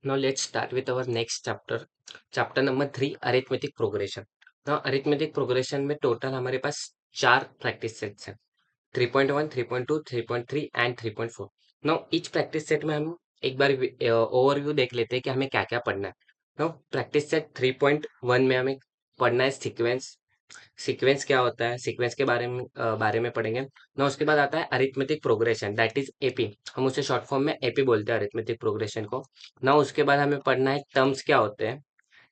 Now let's start with our next chapter, chapter number 3, arithmetic progression. Now arithmetic progression में total हमारे पास 4 practice sets हैं, 3.1, 3.2, 3.3 and 3.4. Now each practice set में हम एक बार overview देख लेते हैं कि हमें क्या क्या पढ़ना है. नाउ प्रैक्टिस सेट 3.1 में हमें पढ़ना है सीक्वेंस. सीक्वेंस क्या होता है, सीक्वेंस के बारे में पढ़ेंगे ना. उसके बाद आता है arithmetic progression, that is AP. हम उसे शॉर्ट फॉर्म में एपी बोलते हैं अरिथमेटिक प्रोग्रेशन को ना. उसके बाद हमें पढ़ना है टर्म्स क्या होते हैं,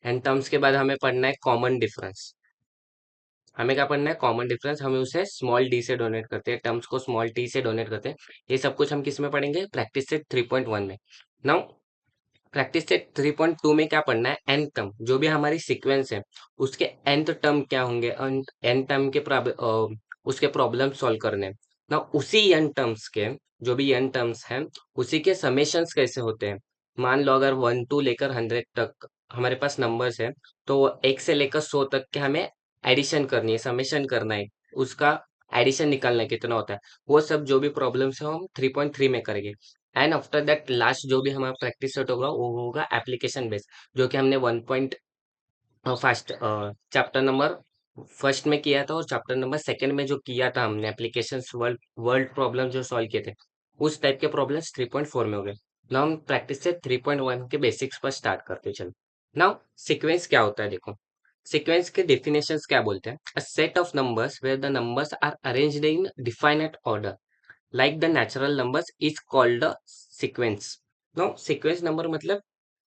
एंड टर्म्स के बाद हमें पढ़ना है कॉमन डिफरेंस. हमें क्या पढ़ना है, कॉमन डिफरेंस. हमें उसे स्मॉल डी से डोनेट करते हैं, टर्म्स को स्मॉल टी से डोनेट करते हैं. ये सब कुछ हम किस में पढ़ेंगे, प्रैक्टिस सेट 3.1 में. नाउ प्रैक्टिस सेट 3.2 में क्या पढ़ना है, एन टर्म. जो भी हमारी सीक्वेंस है उसके nth टर्म क्या होंगे, एन टर्म के उसके प्रॉब्लम सॉल्व करने ना. उसी एन टर्म्स के, जो भी एन टर्म्स हैं, उसी के समेशंस कैसे होते हैं. मान लो अगर 1 to लेकर 100 तक हमारे पास नंबर्स है, तो 1 से लेकर 100 तक के हमें एडिशन करनी है, समेशन करना है, उसका एडिशन निकालना है कितना होता है. वो सब जो भी प्रॉब्लम्स है हम 3.3 में करेंगे. एंड आफ्टर दैट लास्ट जो भी हमारा प्रैक्टिस सेट होगा वो होगा एप्लीकेशन बेस्ड, जो कि हमने 1. फर्स्ट चैप्टर नंबर फर्स्ट में किया था, और चैप्टर नंबर सेकंड में जो किया था हमने एप्लीकेशन वर्ल्ड वर्ल्ड प्रॉब्लम जो सॉल्व किए थे, उस टाइप के प्रॉब्लम्स 3.4 में हो गए. नाउ हम प्रैक्टिस से 3.1 के बेसिक्स पर स्टार्ट करते हैं. चलो, नाउ सीक्वेंस क्या होता है, देखो. सीक्वेंस के डेफिनेशंस क्या बोलते हैं, a set of numbers where the numbers are arranged in definite order like the natural numbers is called a sequence. No, sequence number मतलब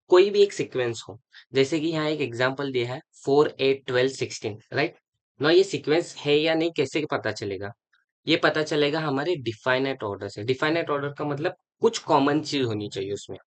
कोई भी एक सीक्वेंस हो. जैसे कि यहाँ एक एग्जांपल दिया है 4, 8, 12, 16, राइट. नो, ये सीक्वेंस है या नहीं कैसे पता चलेगा, ये पता चलेगा हमारे डिफाइनेट ऑर्डर से. डिफाइनेट ऑर्डर का मतलब कुछ कॉमन चीज होनी चाहिए उसमें,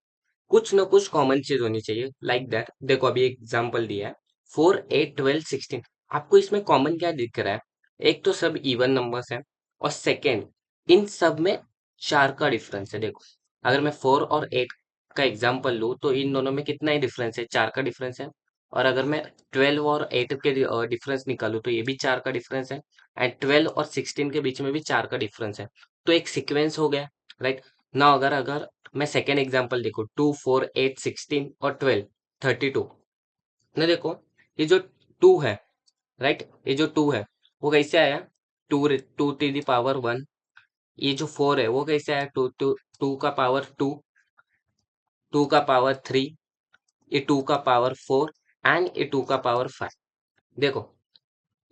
कुछ ना कुछ कॉमन चीज होनी चाहिए. लाइक दैट देखो, अभी एग्जांपल दिया है 4, 8, 12, 16. आपको इसमें कॉमन क्या दिख रहा है, एक तो सब इवन नंबर्स हैं, और सेकेंड इन सब में 4 का डिफरेंस है. देखो, अगर मैं 4 और 8 का एग्जांपल लूँ तो इन दोनों में कितना ही डिफरेंस है, 4 का डिफरेंस है. और अगर मैं 12 और 8 के डिफरेंस निकालूं तो ये भी 4 का डिफरेंस है. एंड 12 और 16 के बीच में भी 4 का डिफरेंस है. तो एक सीक्वेंस हो गया, राइट. ना अगर अगर मैं सेकेंड एग्जांपल देखो 2, 4, 8, 16 और 12, 32. ना देखो, ये जो 2 है, राइट, ये जो 2 है वो कैसे आया, 2 टू द पावर 1. ये जो 4 है वो कैसे आया, 2 का पावर 2, 2 का पावर 3, ये 2 का पावर 4, एंड ये 2 का पावर 5. देखो,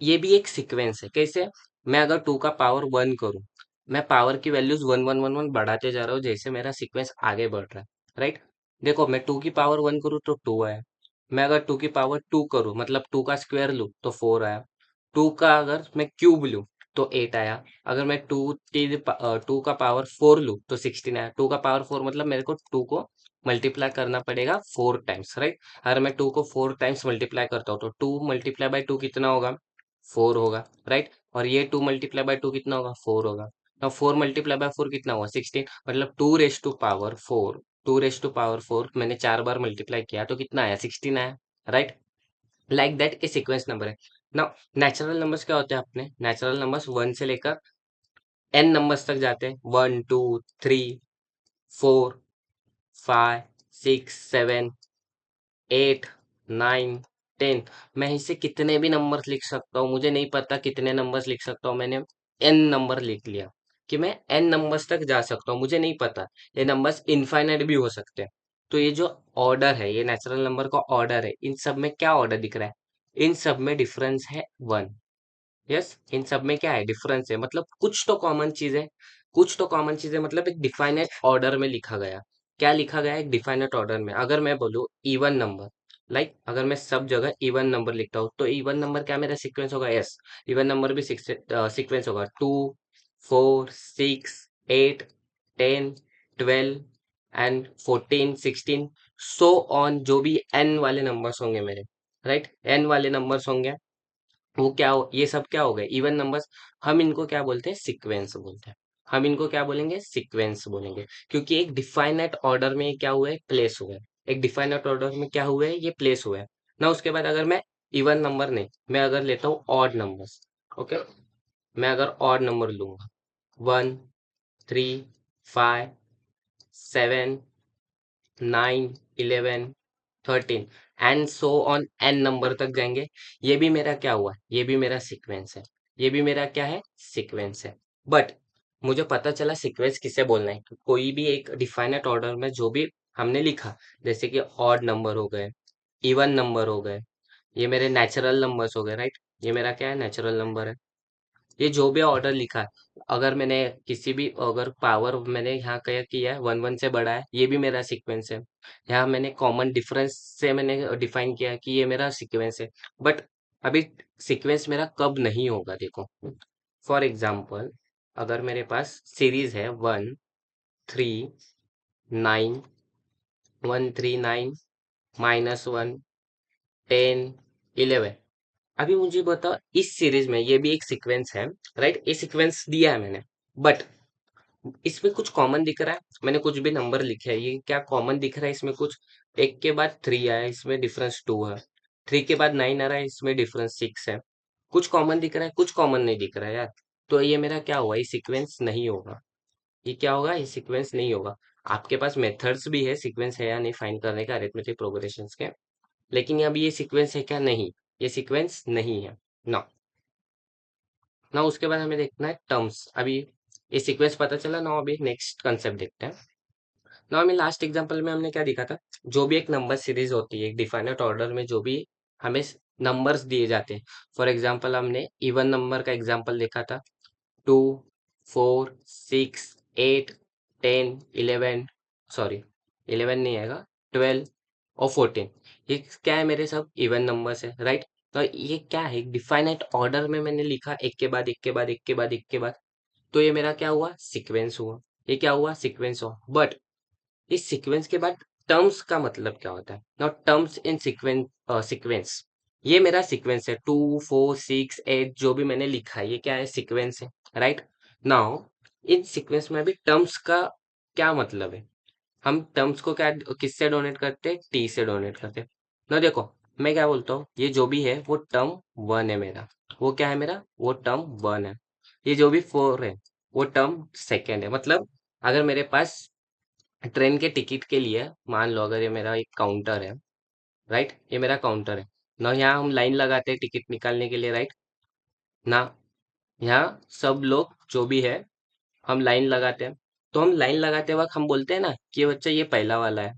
ये भी एक सीक्वेंस है. कैसे, मैं अगर 2 का पावर 1 करूं, मैं पावर की वैल्यूज 1 1 1 1 बढ़ाते जा रहा हूँ जैसे मेरा सीक्वेंस आगे बढ़ रहा है, राइट. देखो, मैं 2 की पावर 1 करूँ तो 2 आया. मैं अगर 2 की पावर 2 करूँ, मतलब 2 का स्क्वायर लूँ तो 4 आया. 2 का अगर मैं क्यूब लूँ तो 8 आया. अगर मैं 2 का पावर 4 लूँ तो 16 आया. 2 का पावर 4 मतलब मेरे को 2 को मल्टीप्लाई करना पड़ेगा 4 टाइम्स, राइट. अगर मैं 2 को 4 टाइम्स मल्टीप्लाई करता हूँ तो 2 × 2 कितना होगा, 4 होगा, राइट. और ये 2 × 2 कितना होगा, 4 होगा. अब 4 × 4 कितना हुआ, 16. मतलब 2 raise to power 4, 2 raise to power 4 मैंने 4 बार मल्टीप्लाई किया तो कितना आया, 16 आया, right. Like that A sequence number है. नाउ नेचुरल नंबर्स क्या होते हैं, अपने नेचुरल नंबर्स 1 से लेकर n नंबर्स तक जाते हैं. 1, 2, 3, 4, 5, 6, 7, 8, 9, 10. मैं इसे कितने भी नंबर्स लिख सकता हूँ, मुझे नहीं पता कितने नंबर्स लिख सकता हूँ. मैंने n नंबर लिख लिया कि मैं n नंबर्स तक जा सकता हूँ, मुझे नहीं पता. ये नंबर्स इनफाइनाइट भी हो सकते हैं. तो ये जो ऑर्डर है, ये नेचुरल नंबर का ऑर्डर है, इन सब में क्या ऑर्डर दिख रहा है, इन सब में डिफरेंस है 1. यस, इन सब में क्या है, डिफरेंस है. मतलब कुछ तो कॉमन चीज है, कुछ तो कॉमन चीज है. मतलब एक डिफाइनेट ऑर्डर में लिखा गया. क्या लिखा गया है, एक डिफाइनेट ऑर्डर में. अगर मैं बोलूँ इवन नंबर, लाइक अगर मैं सब जगह इवन नंबर लिखता हूँ तो इवन नंबर क्या मेरा सीक्वेंस होगा, यस. इवन नंबर भी सीक्वेंस होगा. 2, 4, 6, 8, 10, 12 एंड 14, 16, सो ऑन. जो भी एन वाले नंबर्स होंगे मेरे, राइट, एन वाले नंबर्स होंगे, वो क्या हो, ये सब क्या हो गए, इवन नंबर्स. हम इनको क्या बोलते हैं, सीक्वेंस बोलते हैं. हम इनको क्या बोलेंगे, सीक्वेंस बोलेंगे. क्योंकि एक डिफाइनेट ऑर्डर में क्या हुआ है, प्लेस हुआ है. एक डिफाइनेट ऑर्डर में क्या हुआ है, ये प्लेस हुआ है ना. उसके बाद अगर मैं इवन नंबर नहीं, मैं अगर लेता हूँ ऑड नंबर्स, ओके, मैं अगर ऑड नंबर लूंगा 1, 3, 5, 7, 9, 11, 13 and so on an number तक जाएंगे। ये भी मेरा क्या हुआ, ये भी मेरा सीक्वेंस है, ये भी मेरा क्या है, सीक्वेंस है। बट मुझे पता चला सीक्वेंस किसे बोलना है, कोई भी एक डिफाइनेट ऑर्डर में जो भी हमने लिखा, जैसे कि ऑड नंबर हो गए, इवन नंबर हो गए, ये मेरे नेचुरल नंबर्स हो गए, राइट। ये मेरा क्या है, नेचुरल नंबर है। ये जो भी ऑर्डर लिखा है, अगर मैंने किसी भी अगर पावर मैंने यहाँ क्या किया है, 1 1 से बड़ा है, ये भी मेरा सीक्वेंस है। यहाँ मैंने कॉमन डिफरेंस से मैंने डिफाइन किया है कि ये मेरा सीक्वेंस है। बट अभी सीक्वेंस मेरा कब नहीं होगा, देखो। फॉर एग्जाम्पल, अगर मेरे पास सीरीज है 1 3 9, 1 3 9 -1 10 11, अभी मुझे बताओ इस सीरीज में ये भी एक सीक्वेंस है, राइट। ये सीक्वेंस दिया है मैंने, बट इसमें कुछ कॉमन दिख रहा है, मैंने कुछ भी नंबर लिखे है, ये क्या कॉमन दिख रहा है इसमें कुछ। एक के बाद 3 आया, इसमें डिफरेंस 2 है। 3 के बाद 9 आ रहा है, इसमें डिफरेंस 6 है। कुछ कॉमन दिख रहा है, कुछ कॉमन नहीं दिख रहा है यार। तो ये मेरा क्या हुआ, ये सीक्वेंस नहीं होगा। ये क्या होगा, ये सीक्वेंस नहीं होगा। आपके पास मेथड्स भी है सीक्वेंस है या नहीं फाइंड करने का, अरिथमेटिक प्रोग्रेशंस के। लेकिन अभी ये सीक्वेंस है क्या, नहीं। ये सीक्वेंस नहीं है ना। ना उसके बाद हमें देखना है टर्म्स। अभी ये सीक्वेंस पता चला ना, अभी नेक्स्ट कंसेप्ट देखते हैं ना। हमें लास्ट एग्जांपल में हमने क्या दिखा था, जो भी एक नंबर सीरीज होती है, एक डिफाइनेट ऑर्डर में जो भी हमें नंबर्स दिए जाते हैं। फॉर एग्जांपल हमने इवन नंबर का एग्जांपल देखा था, 2 4 6 8 10 11, सॉरी 11 नहीं आएगा, 12 और 14। ये क्या है, मेरे सब इवन नंबर्स है, राइट। तो ये क्या है, डिफाइनेट ऑर्डर में मैंने लिखा, एक के बाद एक के बाद एक के बाद एक के बाद। तो ये मेरा क्या हुआ, सीक्वेंस हुआ। ये क्या हुआ, सीक्वेंस हुआ। बट इस सीक्वेंस के बाद टर्म्स का मतलब क्या होता है, नाउ टर्म्स इन सीक्वेंस, ये मेरा सीक्वेंस है। 2 4 6 8 जो भी मैंने लिखा है, ये क्या है, सीक्वेंस है, राइट। नाउ इन सीक्वेंस में भी टर्म्स का क्या मतलब है, हम टर्म्स को क्या किससे डोनेट करते हैं, टी से डोनेट करते हैं ना। देखो मैं क्या बोलता हूँ, ये जो भी है वो टर्म 1 है मेरा, वो क्या है मेरा, वो टर्म 1 है। ये जो भी 4 है, वो टर्म सेकेंड है। मतलब अगर मेरे पास ट्रेन के टिकट के लिए, मान लो अगर ये मेरा एक काउंटर है, राइट, ये मेरा काउंटर है ना। यहाँ हम लाइन लगाते हैं टिकट निकालने के लिए, राइट ना। यहाँ सब लोग जो भी है, हम लाइन लगाते हैं। तो हम लाइन लगाते वक्त हम बोलते हैं ना कि ये बच्चा ये पहला वाला है,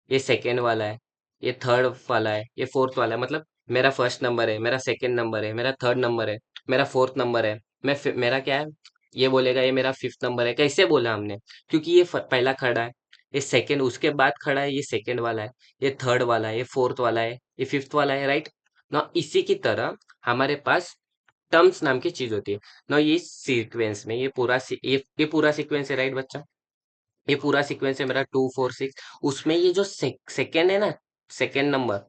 ये सेकंड वाला है, ये थर्ड वाला है, ये फोर्थ वाला है। मतलब मेरा फर्स्ट नंबर है, मेरा सेकंड नंबर है, मेरा थर्ड नंबर है, मेरा फोर्थ नंबर है। मेरा क्या है, ये बोलेगा ये मेरा फिफ्थ नंबर है। कैसे बोला हमने, क्योंकि ये पहला खड़ा है, ये सेकंड उसके बाद खड़ा है, ये सेकंड वाला है, ये थर्ड वाला है, ये फोर्थ वाला है, ये फिफ्थ वाला है, राइट ना। इसी की तरह हमारे पास टर्म्स नाम की चीज होती है ना। ये सीक्वेंस में ये पूरा सीक्वेंस है, राइट बच्चा। ये पूरा सीक्वेंस है मेरा 2 4 6। उसमें ये जो सेकेंड है ना, सेकेंड नंबर,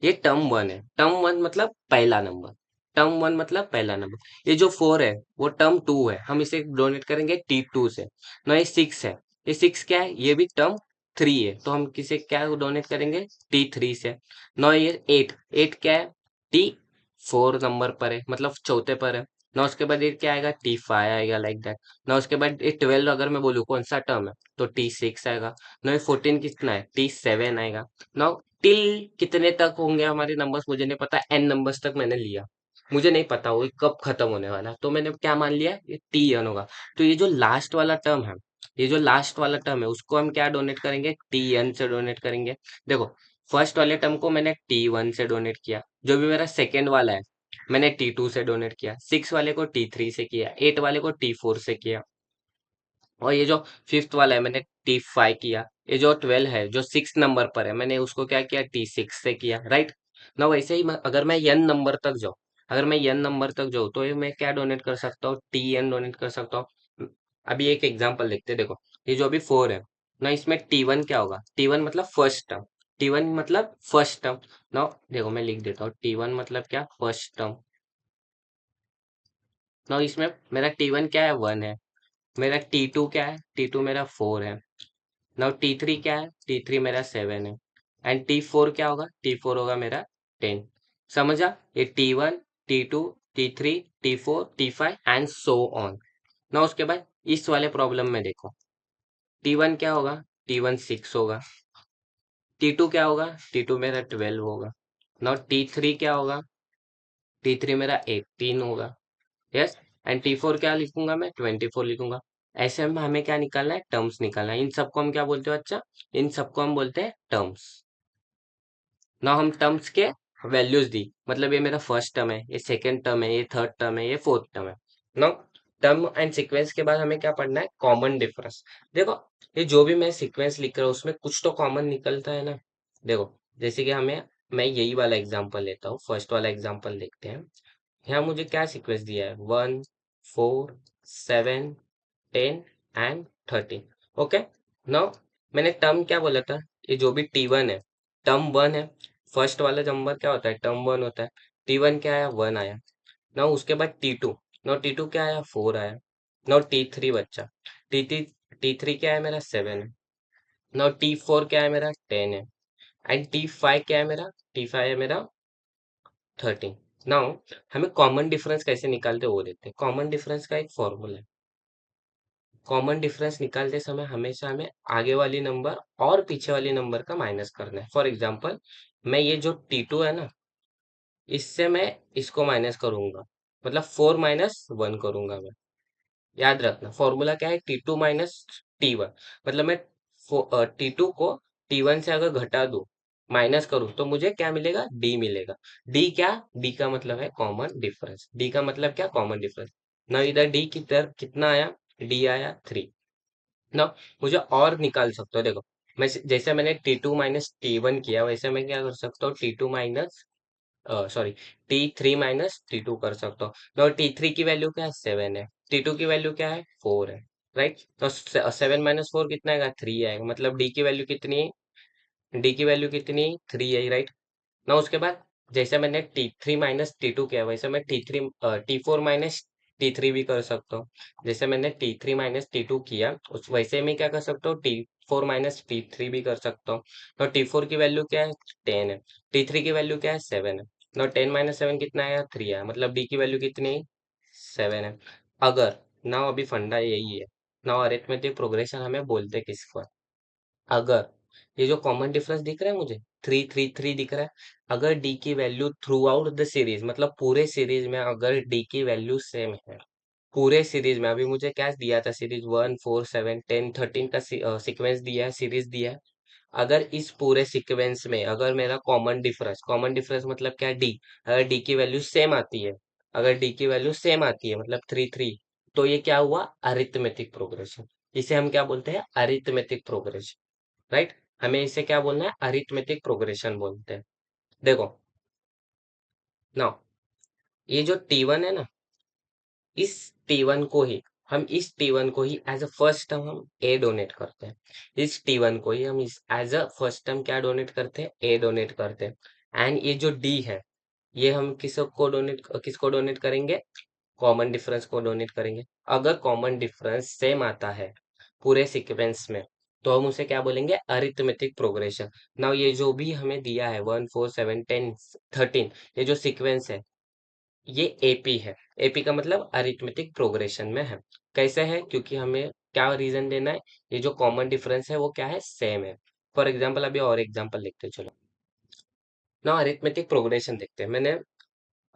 ये टर्म 1 है। टर्म 1 मतलब पहला नंबर, टर्म 1 मतलब पहला नंबर। ये जो 4 है वो टर्म 2 है, हम इसे डोनेट करेंगे T2 से ना। ये 6 है, ये 6 क्या है, ये भी टर्म 3 है, तो हम किसे क्या डोनेट करेंगे, T3 से ना। ये 8, 8 क्या है, T4 नंबर पर है, मतलब चौथे पर है ना। उसके बाद ये क्या आएगा, T5 आएगा, लाइक दैट ना। उसके बाद ये 12 अगर मैं बोलूँ कौन सा टर्म है, तो T6 आएगा ना। ये 14 कितना है, T7 आएगा ना। टिल कितने तक होंगे हमारे नंबर्स मुझे नहीं पता, एन नंबर्स तक मैंने लिया, मुझे नहीं पता वो कब खत्म होने वाला है, तो मैंने क्या मान लिया, ये टी एन होगा। तो ये जो लास्ट वाला टर्म है, ये जो लास्ट वाला टर्म है, उसको हम क्या डोनेट करेंगे, टी एन से डोनेट करेंगे। देखो फर्स्ट वाले टर्म को मैंने T1 से डोनेट किया, जो भी मेरा सेकेंड वाला है मैंने T2 से डोनेट किया, 6 वाले को T3 से किया, 8 वाले को T4 से किया, और ये जो फिफ्थ वाला है मैंने T5 किया। ये जो 12 है जो 6 नंबर पर है, मैंने उसको क्या किया, T6 से किया, राइट ना। वैसे ही अगर मैं n नंबर तक जाऊँ, अगर मैं n नंबर तक जाऊँ, तो ये मैं क्या डोनेट कर सकता हूँ, Tn डोनेट कर सकता हूँ। अभी एक एग्जांपल देखते हैं, देखो ये जो अभी 4 है ना, इसमें T1 क्या होगा, T1 मतलब फर्स्ट टर्म, T1 मतलब फर्स्ट टर्म ना। देखो मैं लिख देता हूँ, T1 मतलब क्या, फर्स्ट टर्म ना। इसमें मेरा T1 क्या है, 1 है। मेरा T2 क्या है, T2 मेरा 4 है। नाउ T3 क्या है, T3 मेरा 7 है। एंड T4 क्या होगा, T4 होगा मेरा 10। समझा, ये T1 T2 T3 T4 T5 and so on ना। उसके बाद इस वाले प्रॉब्लम में देखो, T1 क्या होगा, T1 6 होगा, T2 क्या होगा? T2 मेरा 12 होगा। नाउ T3 क्या होगा? T3 मेरा 18 होगा। यस। एंड T4 क्या लिखूंगा मैं? 24 लिखूंगा। ऐसे में हमें क्या निकालना है? टर्म्स निकालना है। इन सबको हम क्या बोलते हो अच्छा? इन सबको हम बोलते हैं टर्म्स। ना हम टर्म्स के वैल्यूज दी, मतलब ये मेरा फर्स्ट टर्म है, ये सेकंड टर्म है, ये थर्ड टर्म है, ये फोर्थ टर्म है। नो, टर्म एंड सीक्वेंस के बाद हमें क्या पढ़ना है? Common difference. देखो, ये जो भी मैं सीक्वेंस लिख रहा हूँ उसमें कुछ तो कॉमन निकलता है ना। देखो, जैसे कि हमें, मैं यही वाला एग्जांपल लेता हूँ, फर्स्ट वाला एग्जांपल देखते हैं। यहाँ मुझे क्या सीक्वेंस दिया है? 1, 4, 7, 10 एंड 13। ओके। नाउ मैंने टर्म क्या बोला था? ये जो भी T1 है, टर्म 1 है। फर्स्ट वाला नंबर क्या होता है? टर्म 1 होता है। T1 क्या आया? 1 आया। नाउ उसके बाद T2। नाउ T2 क्या आया? 4 आया। नाउ T3 बच्चा। T3 क्या है मेरा? 7 है। नाउ T4 क्या है मेरा? 10 है। एंड T5 क्या है मेरा? T5 है मेरा 13। नाउ हमें कॉमन डिफरेंस कैसे निकालते हैं वो देखते हैं। कॉमन डिफरेंस का एक फॉर्मूला है। कॉमन डिफरेंस निकालते समय हमेशा हमें आगे वाली नंबर और पीछे वाली नंबर का माइनस करना है। फॉर एग्जांपल, मैं ये जो T2 है ना, इससे मैं इसको माइनस करूंगा, मतलब 4 माइनस 1 करूंगा मैं। याद रखना फॉर्मूला क्या है? T2 minus T1। मतलब मैं T2 को T1 से अगर घटा दूं, माइनस करूं, तो मुझे क्या मिलेगा? D मिलेगा। D क्या? D का मतलब है कॉमन डिफरेंस। D का मतलब क्या? Common difference. ना इधर D की तरफ कितना आया? D आया 3 ना। मुझे और निकाल सकते हो, देखो, मैं जैसे मैंने T2 माइनस T1 किया, वैसे मैं क्या कर सकता हूँ? T2 minus, sorry, T3 minus T2 कर सकता हूँ। तो T3 की वैल्यू क्या है? 7 है। T2 की वैल्यू क्या है? 4 है। राइट। तो 7 - 4 कितना आएगा? 3 आएगा। मतलब डी की वैल्यू कितनी है? डी की वैल्यू कितनी? 3 है, राइट। ना उसके बाद, जैसे मैंने T3 माइनस T2 किया, वैसे मैं T4 माइनस T3 भी कर सकता हूँ। जैसे मैंने T3 माइनस T2 किया, उस वैसे में क्या कर सकता हूँ? T4 माइनस T3 भी कर सकता हूँ। तो T4 की वैल्यू क्या है? 10 है। T3 की वैल्यू क्या है? 7 है। ना 10 माइनस 7 कितना आया? 3 आया। मतलब डी की वैल्यू कितनी? 7 है। अगर, ना अभी फंडा यही है, ना अरिथमेटिक प्रोग्रेशन हमें बोलते किसको है? अगर ये जो कॉमन डिफरेंस दिख रहा है मुझे, 3 3 3 दिख रहा है, अगर डी की value through out the series, मतलब पूरे सीरीज में अगर डी की वैल्यू सेम है, पूरे सीरीज में, अभी मुझे क्या दिया था? सीरीज 1 4 7 10 13 का सीक्वेंस दिया है, सीरीज दिया है। अगर इस पूरे सीक्वेंस में अगर मेरा कॉमन डिफरेंस मतलब क्या? डी। अगर डी की वैल्यू सेम आती है, अगर डी की वैल्यू सेम आती है, मतलब 3 3, तो ये क्या हुआ? Arithmetic progression. इसे हम क्या बोलते हैं? Arithmetic progression. राइट। हमें इसे क्या बोलना है? अरिथमेटिक प्रोग्रेशन बोलते हैं। देखो, नाउ ये जो T1 है ना, इस T1 को ही, हम इस T1 को ही एज अ फर्स्ट टर्म हम ए डोनेट करते हैं। इस T1 को ही हम इस एज अ फर्स्ट टर्म क्या डोनेट करते हैं? ए डोनेट करते हैं। एंड ये जो डी है, ये हम किसको डोनेट करेंगे? कॉमन डिफरेंस को डोनेट करेंगे। अगर कॉमन डिफरेंस सेम आता है पूरे सीक्वेंस में, तो हम उसे क्या बोलेंगे? Arithmetic progression. नाउ ये जो भी हमें दिया है 1 4 7 10 13, ये जो सीक्वेंस है, ये एपी है। एपी का मतलब अरिथमेटिक प्रोग्रेशन में है। कैसे है? क्योंकि हमें क्या रीजन देना है? ये जो कॉमन डिफरेंस है वो क्या है? सेम है। फॉर एग्जाम्पल, अभी और एग्जाम्पल लिखते हैं, चलो। ना अरिथमेटिक प्रोग्रेशन देखते हैं। मैंने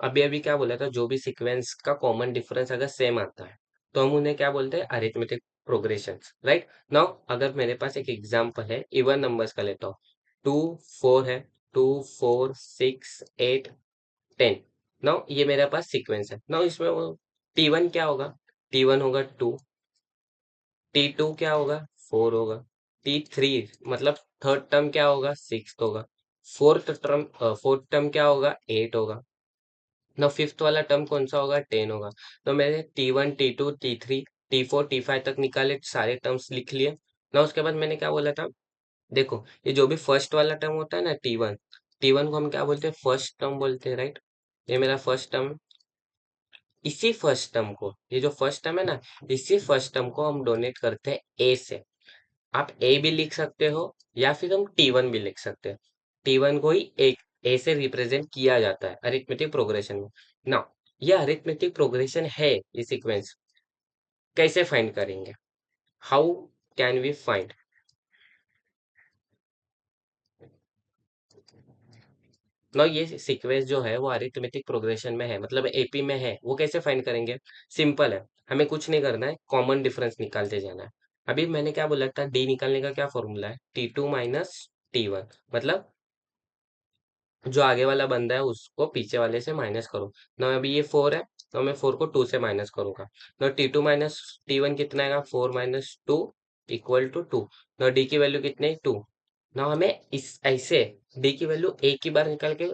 अभी अभी क्या बोला था? जो भी सीक्वेंस का कॉमन डिफरेंस अगर सेम आता है, तो हम उन्हें क्या बोलते हैं? Arithmetic progression. राइट। नाउ अगर मेरे पास एक एग्जांपल है, इवन नंबर्स का लेता हूँ। 2 4 है, 2 4 6 8 10। नाउ ये मेरे पास सीक्वेंस है। नाउ इसमें वो T1 क्या होगा? T1 होगा 2। T2 क्या होगा? 4 होगा। T3 मतलब थर्ड टर्म क्या होगा? 6 होगा। फोर्थ टर्म क्या होगा? 8 होगा। ना फिफ्थ वाला टर्म कौन सा होगा? 10 होगा। तो मैंने T1 T2 T3 T4 T5 तक निकाले, सारे टर्म्स लिख लिए ना। उसके बाद मैंने क्या बोला था? देखो, ये जो भी फर्स्ट वाला टर्म होता है ना, T1 को हम क्या बोलते हैं? फर्स्ट टर्म बोलते हैं, राइट। ये मेरा फर्स्ट टर्म। इसी फर्स्ट टर्म को, ये जो फर्स्ट टर्म है ना, इसी फर्स्ट टर्म को हम डोनेट करते हैं ए से। आप ए भी लिख सकते हो, या फिर हम T1 भी लिख सकते हैं। T1 को ही एक ए से रिप्रेजेंट किया जाता है अरिथमेटिक प्रोग्रेशन में। ना, ये अरिथमेटिक प्रोग्रेशन है, ये सीक्वेंस कैसे फाइंड करेंगे? How can we find? ना ये सीक्वेंस जो है वो अरिथमेटिक प्रोग्रेशन में है, मतलब एपी में है। वो कैसे फाइंड करेंगे? सिंपल है, हमें कुछ नहीं करना है, कॉमन डिफरेंस निकालते जाना है। अभी मैंने क्या बोला था, डी निकालने का क्या फॉर्मूला है? T2 माइनस T1, मतलब जो आगे वाला बंदा है उसको पीछे वाले से माइनस करो ना। अभी ये 4 है, तो मैं 4 को 2 से माइनस करूंगा। ना T2 माइनस T1 कितना आएगा? 4 माइनस 2 इक्वल टू 2। ना डी की वैल्यू कितनी है? 2। ना हमें इस ऐसे डी की वैल्यू एक ही बार निकाल के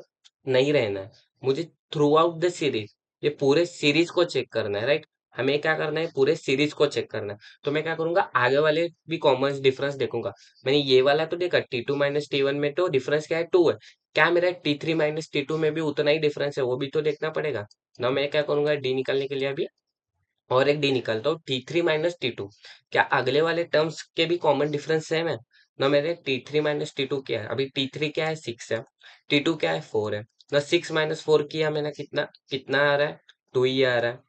नहीं रहना है, मुझे थ्रू आउट द सीरीज, ये पूरे सीरीज को चेक करना है, राइट। हमें क्या करना है? पूरे सीरीज को चेक करना है। तो मैं क्या करूंगा, आगे वाले भी कॉमन डिफरेंस देखूंगा। मैंने ये वाला तो देखा, T2 माइनस T1 में तो डिफरेंस क्या है? 2 है। क्या मेरा T3 माइनस T2 में भी उतना ही डिफरेंस है? वो भी तो देखना पड़ेगा ना। मैं क्या करूंगा, डी निकालने के लिए अभी और एक डी निकालता हूँ, T3 माइनस T2। क्या अगले वाले टर्म्स के भी कॉमन डिफरेंस सेम है ना? मेरे T3 माइनस T2 क्या है? अभी T3 क्या है? 6 है। T2 क्या है? 4 है ना। 6 माइनस 4 किया मैंने, कितना कितना आ रहा है? 2 ही आ रहा है।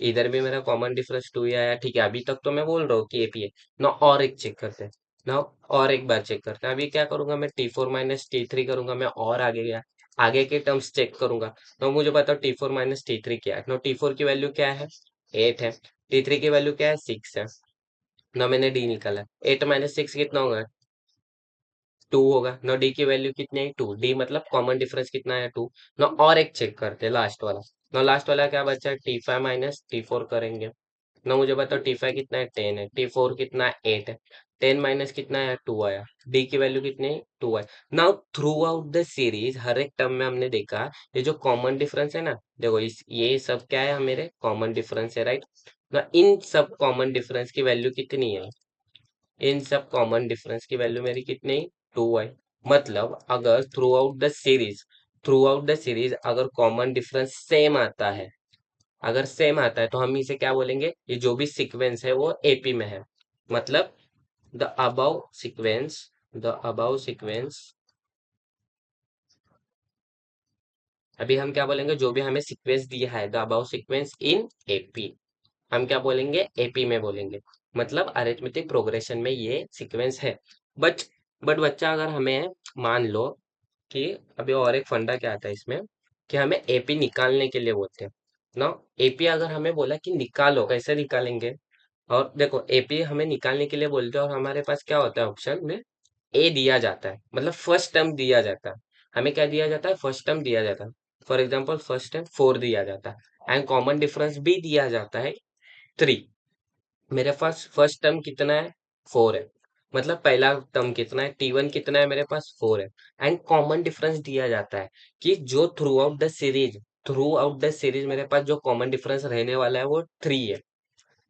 इधर भी मेरा कॉमन डिफरेंस 2 ही आया, ठीक है। अभी तक तो मैं बोल रहा हूँ कि एपी है ना। और एक चेक करते हैं ना, और एक बार चेक करते हैं। अभी क्या करूंगा मैं, T4 माइनस T3 करूंगा मैं, और आगे गया, आगे के टर्म्स चेक करूंगा। तो मुझे बताओ T4 माइनस T3 क्या है? ना T4 की वैल्यू क्या है? 8 है। T3 की वैल्यू क्या है? 6 है ना। मैंने डी निकाला, 8 माइनस 6 कितना होगा? 2 होगा ना। डी की वैल्यू कितनी है? 2। डी मतलब कॉमन डिफरेंस कितना है? 2 ना। और एक चेक करते हैं, लास्ट वाला ना। लास्ट वाला क्या बचा? T5 माइनस T4 करेंगे ना। मुझे बताओ T5 कितना है? 10 है। T4 कितना है? 8 है। 10 माइनस कितना है? 2 आया। डी की वैल्यू कितनी है? 2 है। Now throughout the series हर एक टर्म में हमने देखा, ये जो कॉमन डिफरेंस है ना, देखो इस ये सब क्या है? मेरे कॉमन डिफरेंस है, राइट ना। इन सब कॉमन डिफरेंस की वैल्यू कितनी है? इन सब कॉमन डिफरेंस की वैल्यू मेरी कितनी? 2 है। मतलब अगर थ्रू आउट द सीरीज अगर कॉमन डिफरेंस सेम आता है, अगर सेम आता है तो हम इसे क्या बोलेंगे? ये जो भी सीक्वेंस है वो एपी में है। मतलब द अबाउ सीक्वेंस, अभी हम क्या बोलेंगे? जो भी हमें सीक्वेंस दिया है, the above sequence in AP, हम क्या बोलेंगे? एपी में बोलेंगे। मतलब अरिथमेटिक प्रोग्रेशन में ये सीक्वेंस है। बट बट बच्चा, अगर हमें मान लो कि अभी और एक फंडा क्या आता है इसमें, कि हमें एपी निकालने के लिए बोलते हैं ना। एपी अगर हमें बोला कि निकालो, कैसे निकालेंगे? और देखो, एपी हमें निकालने के लिए बोलते हैं और हमारे पास क्या होता है ऑप्शन में? ए दिया जाता है, मतलब फर्स्ट टर्म दिया जाता है। हमें क्या दिया जाता है? फर्स्ट टर्म दिया जाता है। फॉर एग्जाम्पल फर्स्ट टर्म 4 दिया जाता है एंड कॉमन डिफरेंस भी दिया जाता है 3। मेरे पास फर्स्ट टर्म कितना है? 4 है। मतलब पहला टर्म कितना है? T1 कितना है मेरे पास? 4 है। एंड कॉमन डिफरेंस दिया जाता है कि जो थ्रू आउट द सीरीज मेरे पास जो कॉमन डिफरेंस रहने वाला है वो 3 है।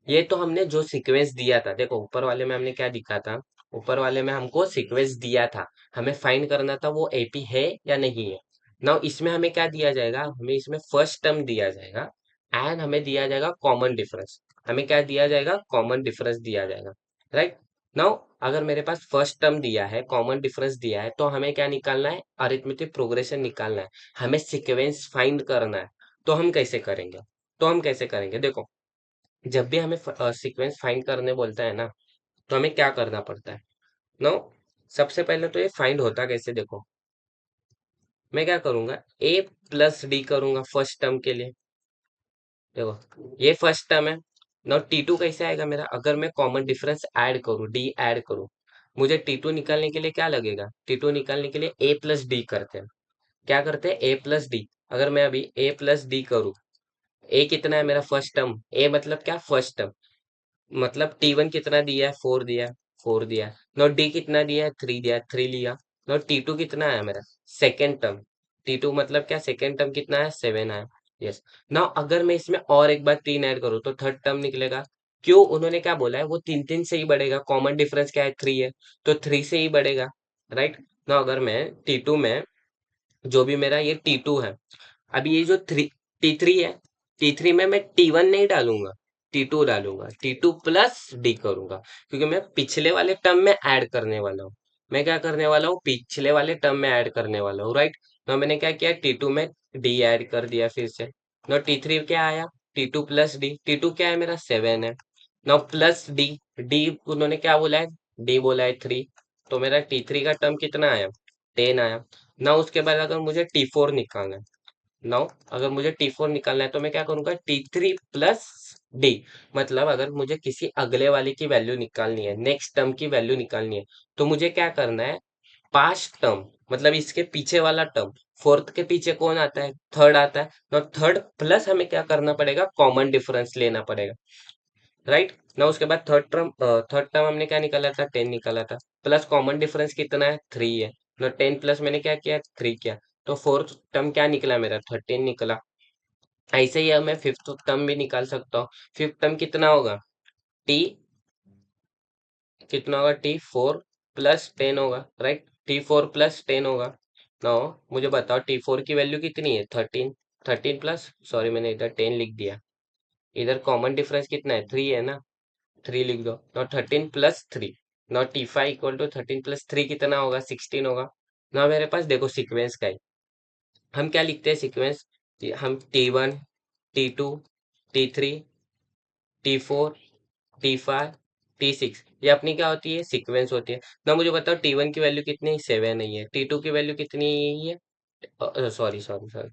ये तो हमने जो सीक्वेंस दिया था, देखो ऊपर वाले में हमने क्या दिखा था? ऊपर वाले में हमको सीक्वेंस दिया था, हमें फाइंड करना था वो एपी है या नहीं है। नाउ इसमें हमें क्या दिया जाएगा? हमें इसमें फर्स्ट टर्म दिया जाएगा एंड हमें दिया जाएगा कॉमन डिफरेंस। हमें क्या दिया जाएगा? कॉमन डिफरेंस दिया जाएगा, राइट। नाउ अगर मेरे पास फर्स्ट टर्म दिया है, कॉमन डिफरेंस दिया है, तो हमें क्या निकालना है? अरिथमेटिक प्रोग्रेशन निकालना है, हमें सीक्वेंस फाइंड करना है। तो हम कैसे करेंगे? देखो, जब भी हमें सीक्वेंस फाइंड करने बोलता है ना, तो हमें क्या करना पड़ता है? नो, सबसे पहले तो ये फाइंड होता कैसे, देखो मैं क्या करूंगा, ए प्लस डी करूंगा फर्स्ट टर्म के लिए। देखो ये फर्स्ट टर्म है। नाउ T2 कैसे आएगा मेरा? अगर मैं कॉमन डिफरेंस ऐड करूं, डी ऐड करूं, मुझे T2 निकालने के लिए क्या लगेगा? T2 निकालने के लिए ए प्लस डी करते हैं। क्या करते हैं? ए प्लस डी। अगर मैं अभी ए प्लस डी करूं, ए कितना है मेरा? First term. ए मतलब क्या? First term. मतलब T1 कितना दिया है? 4 दिया है। 4 दिया है। नॉट डी कितना दिया है? 3 दिया है। 3 लिया। नॉट T2 कितना है मेरा? Second term. T2 मतलब क्या? सेकेंड टर्म कितना है? 7 है। यस। नाउ अगर मैं इसमें और एक बार 3 ऐड करूँ तो थर्ड टर्म निकलेगा। क्यों? उन्होंने क्या बोला है? वो 3 3 से ही बढ़ेगा, कॉमन डिफरेंस क्या है? 3 है, तो 3 से ही बढ़ेगा, राइट। नाउ अगर मैं T2 में, जो भी मेरा ये T2 है, अभी ये जो T3 है, T3 में मैं T1 नहीं डालूंगा, T2 डालूंगा, T2 प्लस डी करूंगा, क्योंकि मैं पिछले वाले टर्म में ऐड करने वाला हूँ। मैं क्या करने वाला हूँ? पिछले वाले टर्म में ऐड करने वाला हूँ, राइट। तो मैंने क्या किया? T2 में डी ऐड कर दिया फिर से। ना T3 क्या आया? T2 plus D. T2 क्या है मेरा? 7 है। ना प्लस डी, डी उन्होंने क्या बोला है? डी बोला है 3। तो मेरा T3 का टर्म कितना आया? 10 आया। ना उसके बाद अगर मुझे T4 निकालना है, नाउ अगर मुझे T4 निकालना है तो मैं क्या करूंगा, T3 प्लस डी। मतलब अगर मुझे किसी अगले वाले की वैल्यू निकालनी है, नेक्स्ट टर्म की वैल्यू निकालनी है, तो मुझे क्या करना है, पास्ट टर्म मतलब इसके पीछे वाला टर्म, फोर्थ के पीछे कौन आता है, थर्ड आता है ना, थर्ड प्लस हमें क्या करना पड़ेगा, कॉमन डिफरेंस लेना पड़ेगा, राइट ना। उसके बाद थर्ड टर्म हमने क्या निकाला था, 10 निकाला था, प्लस कॉमन डिफरेंस कितना है, 3 है ना, 10 प्लस मैंने क्या किया, 3 किया, तो फोर्थ टर्म क्या निकला मेरा, 13 निकला। ऐसे ही अब मैं फिफ्थ टर्म भी निकाल सकता हूँ। फिफ्थ टर्म कितना होगा, टी कितना होगा, T4 प्लस 10 होगा, राइट, T4 प्लस 10 होगा। नाउ मुझे बताओ T4 की वैल्यू कितनी है, 13, 13 प्लस, सॉरी मैंने इधर 10 लिख दिया, इधर कॉमन डिफरेंस कितना है, 3 है ना, 3 लिख दो, now 13 plus 3, now T5 = 13 plus 3 कितना होगा, 16 होगा। नाउ मेरे पास देखो सीक्वेंस का है, हम क्या लिखते हैं सीक्वेंस, हम T1, T2, T3, T4, T5, T6, ये अपनी क्या होती है, सीक्वेंस होती है ना। मुझे बताओ T1 की वैल्यू कितनी है, 7 नहीं है, T2 की वैल्यू कितनी है, सॉरी सॉरी सॉरी,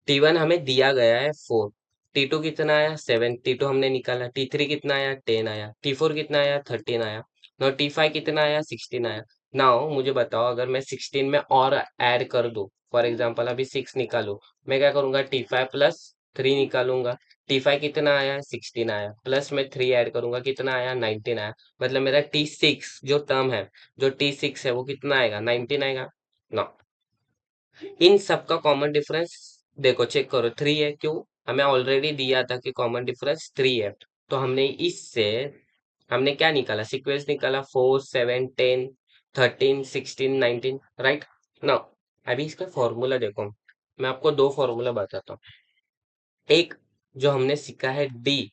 T1 हमें दिया गया है 4, T2 कितना आया, 7, T2 हमने निकाला, T3 कितना आया, 10 आया, T4 कितना आया, 13 आया, नाउ T5 कितना आया, 16 आया। नाउ मुझे बताओ अगर मैं 16 में और ऐड कर दूं, फॉर एग्जांपल अभी 6 निकालूं, मैं क्या करूंगा, T5 प्लस 3 निकालूंगा, T5 कितना आया, 16 आया, प्लस में 3 ऐड करूंगा, कितना आया, 19 आया, मतलब मेरा T6 जो टर्म है, जो T6 है वो कितना आएगा, 19 आएगा ना। इन सब का कॉमन डिफरेंस देखो, चेक करो, 3 है, क्यों, हमें ऑलरेडी दिया था कि कॉमन डिफरेंस 3 है, तो हमने इससे हमने क्या निकाला, सीक्वेंस निकाला, 4 7 10 13 16 19, राइट ना। अभी इसका फॉर्मूला देखो, मैं आपको दो फॉर्मूला बताता हूँ। एक जो हमने सीखा है डी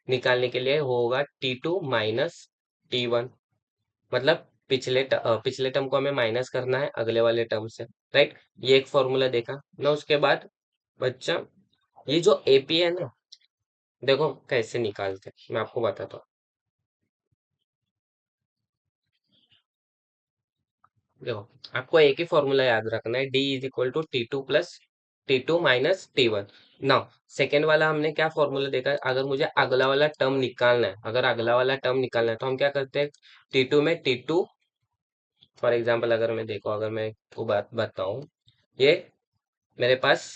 निकालने के लिए, वो होगा T2 - T1, मतलब पिछले टर्म को हमें माइनस करना है अगले वाले टर्म से, राइट। ये एक फॉर्मूला देखा ना। उसके बाद बच्चा, ये जो एपी है ना, देखो कैसे निकालते हैं, मैं आपको बताता हूँ। देखो, आपको एक ही फॉर्मूला याद रखना है, D = T2 plus T2 - T1। Now second वाला हमने क्या फॉर्मूला देखा है, अगर मुझे अगला वाला टर्म निकालना है, अगर अगला वाला टर्म निकालना है तो हम क्या करते हैं, T2 में T2, फॉर एग्जाम्पल अगर मैं देखो, अगर मैं को बात बताऊं, ये मेरे पास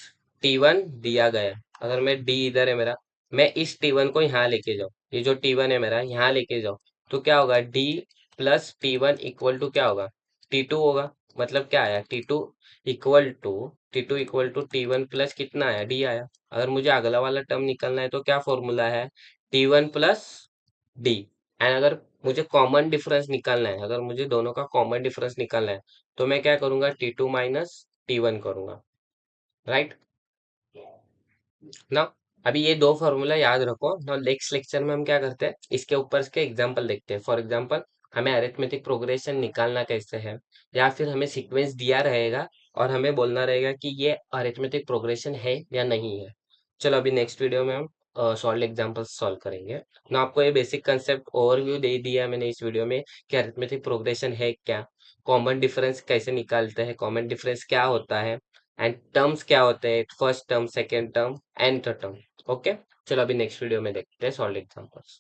T1 दिया गया है, अगर मैं D इधर है मेरा, मैं इस T1 को यहाँ लेके जाऊँ, ये जो T1 है मेरा यहाँ लेके जाऊँ, तो क्या होगा, D + T1 = क्या होगा, T2 होगा। मतलब क्या आया, T2 T1 प्लस कितना आया, D आया। अगर मुझे अगला वाला टर्म निकलना है तो क्या फॉर्मूला है, T1 + D। एंड अगर मुझे कॉमन डिफरेंस निकालना है, अगर मुझे दोनों का कॉमन डिफरेंस निकालना है, तो मैं क्या करूंगा, T2 - T1 करूंगा, राइट ना। अभी ये दो फॉर्मूला याद रखो ना। नेक्स्ट लेक्चर में हम क्या करते हैं, इसके ऊपर के एग्जांपल देखते हैं। फॉर एग्जांपल हमें अरिथमेटिक प्रोग्रेशन निकालना कैसे है, या फिर हमें सीक्वेंस दिया रहेगा और हमें बोलना रहेगा कि ये अरिथमेटिक प्रोग्रेशन है या नहीं है। चलो अभी नेक्स्ट वीडियो में हम सॉल्व एग्जांपल सॉल्व करेंगे ना। आपको ये बेसिक कंसेप्ट ओवरव्यू दे दिया मैंने इस वीडियो में कि अरिथमेटिक प्रोग्रेशन है क्या, कॉमन डिफरेंस कैसे निकालते हैं, कॉमन डिफरेंस क्या होता है, एंड टर्म्स क्या होते हैं, first term, second term, nth term. Okay, चलो अभी नेक्स्ट वीडियो में देखते हैं सॉल्व एग्जांपल्स।